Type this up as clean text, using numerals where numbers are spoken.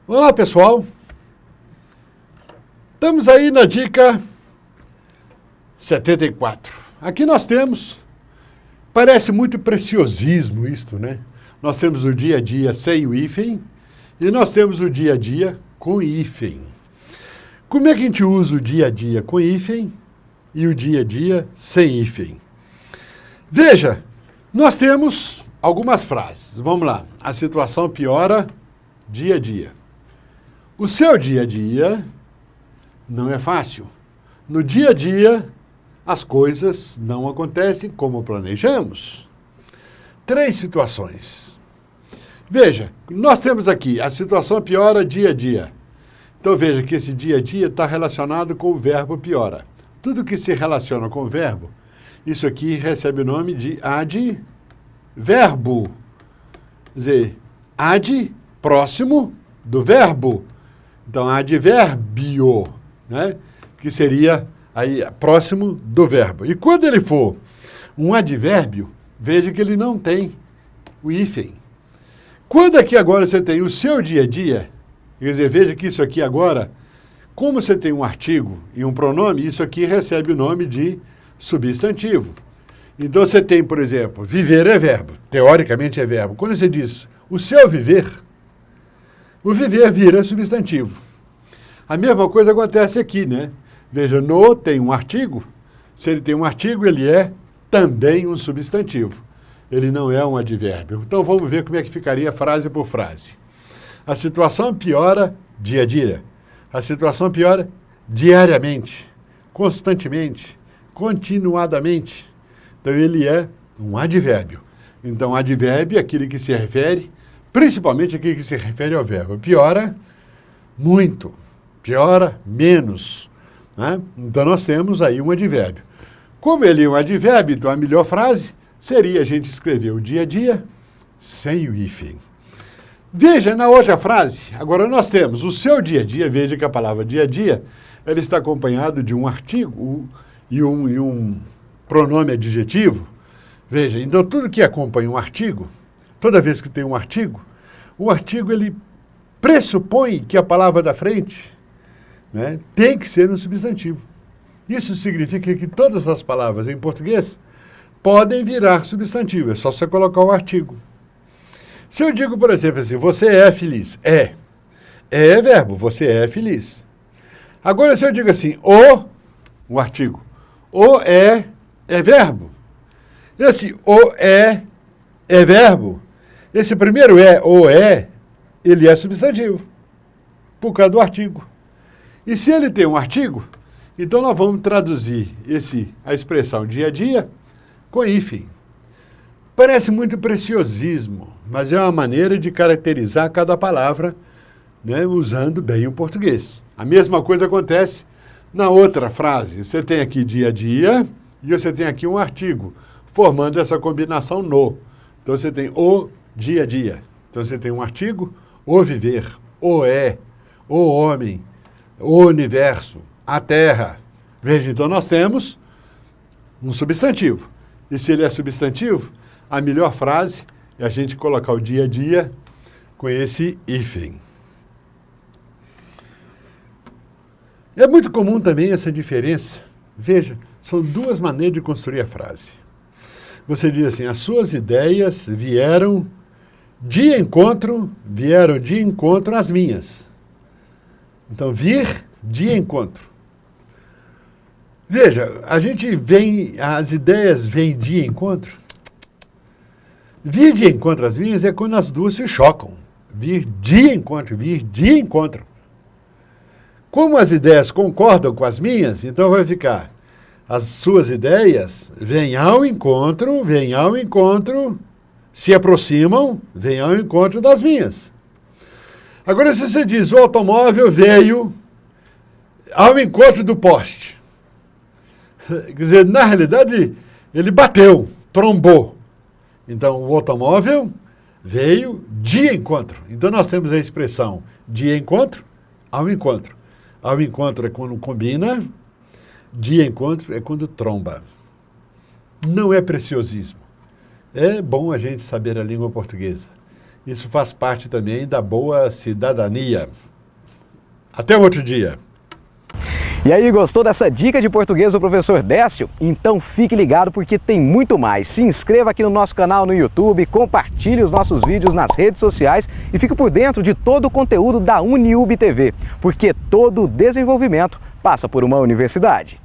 Olá, pessoal. Estamos aí na dica 74. Aqui nós temos, parece muito preciosismo isto, né? Nós temos o dia a dia sem o hífen e nós temos o dia a dia com hífen. Como é que a gente usa o dia a dia com hífen e o dia a dia sem hífen? Veja, nós temos algumas frases. Vamos lá. A situação piora dia a dia. O seu dia a dia não é fácil. No dia a dia, as coisas não acontecem como planejamos. 3 situações. Veja, nós temos aqui, a situação piora dia a dia. Então veja que esse dia a dia está relacionado com o verbo piora. Tudo que se relaciona com o verbo, isso aqui recebe o nome de advérbio. Quer dizer, ad, próximo do verbo. Então, advérbio, né? Que seria aí próximo do verbo. E quando ele for um advérbio, veja que ele não tem o hífen. Quando aqui agora você tem o seu dia a dia, quer dizer, veja que isso aqui agora, como você tem um artigo e um pronome, isso aqui recebe o nome de substantivo. Então você tem, por exemplo, viver é verbo, teoricamente é verbo. Quando você diz o seu viver, o viver vira substantivo. A mesma coisa acontece aqui, né? Veja, no tem um artigo. Se ele tem um artigo, ele é também um substantivo. Ele não é um advérbio. Então vamos ver como é que ficaria frase por frase. A situação piora dia a dia. A situação piora diariamente, constantemente, continuadamente. Então ele é um advérbio. Então advérbio é aquele que se refere, principalmente aquele que se refere ao verbo. Piora muito, piora menos, né? Então nós temos aí um advérbio. Como ele é um advérbio, então a melhor frase seria a gente escrever o dia a dia sem o hífen. Veja na outra frase, agora nós temos o seu dia a dia, veja que a palavra dia a dia, ela está acompanhado de um artigo e um pronome adjetivo. Veja, então tudo que acompanha um artigo, toda vez que tem um artigo, o artigo ele pressupõe que a palavra da frente, né, tem que ser um substantivo. Isso significa que todas as palavras em português podem virar substantivo, é só você colocar o artigo. Se eu digo, por exemplo, assim, você é feliz, é verbo, você é feliz. Agora, se eu digo assim, o artigo, é verbo. Esse é verbo. Esse primeiro ele é substantivo, por causa do artigo. E se ele tem um artigo, então nós vamos traduzir a expressão dia a dia com hífen. Parece muito preciosismo, mas é uma maneira de caracterizar cada palavra, né, usando bem o português. A mesma coisa acontece na outra frase. Você tem aqui dia a dia e você tem aqui um artigo, formando essa combinação no. Então você tem o dia a dia. Então você tem um artigo, o viver, o é, o homem, o universo, a terra. Veja, então nós temos um substantivo. E se ele é substantivo, a melhor frase é a gente colocar o dia a dia com esse hífen. É muito comum também essa diferença. Veja, são 2 maneiras de construir a frase. Você diz assim, as suas ideias vieram de encontro às minhas. Então, vir de encontro. Veja, as ideias vêm de encontro. Vir de encontro às minhas é quando as duas se chocam. Vir de encontro. Como as ideias concordam com as minhas, então vai ficar as suas ideias vêm ao encontro, se aproximam, vêm ao encontro das minhas. Agora, se você diz o automóvel veio ao encontro do poste, quer dizer, na realidade, ele bateu, trombou. Então, o automóvel veio de encontro. Então, nós temos a expressão de encontro ao encontro. Ao encontro é quando combina, de encontro é quando tromba. Não é preciosismo. É bom a gente saber a língua portuguesa. Isso faz parte também da boa cidadania. Até outro dia. E aí, gostou dessa dica de português do professor Décio? Então fique ligado porque tem muito mais. Se inscreva aqui no nosso canal no YouTube, compartilhe os nossos vídeos nas redes sociais e fique por dentro de todo o conteúdo da UniUB TV, porque todo desenvolvimento passa por uma universidade.